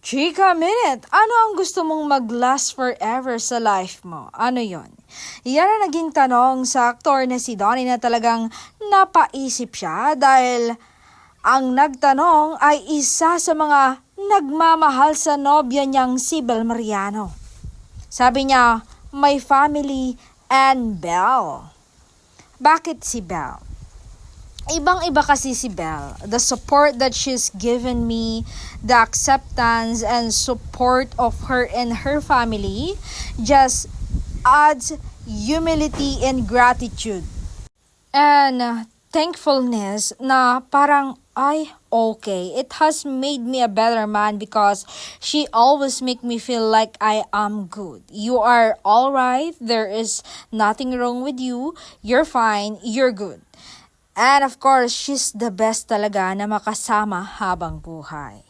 Chika Minute, ano ang gusto mong mag-last forever sa life mo? Ano yon? Yan ang naging tanong sa aktor na si Donnie na talagang napaisip siya dahil ang nagtanong ay isa sa mga nagmamahal sa nobya niyang si Bel Mariano. Sabi niya, my family and Bel. Bakit si Bel? Ibang-iba kasi si Belle. The support that she's given me, the acceptance and support of her and her family just adds humility and gratitude. And thankfulness na parang, ay, okay. It has made me a better man because she always make me feel like I am good. You are all right. There is nothing wrong with you. You're fine. You're good. And of course, she's the best talaga na makasama habang buhay.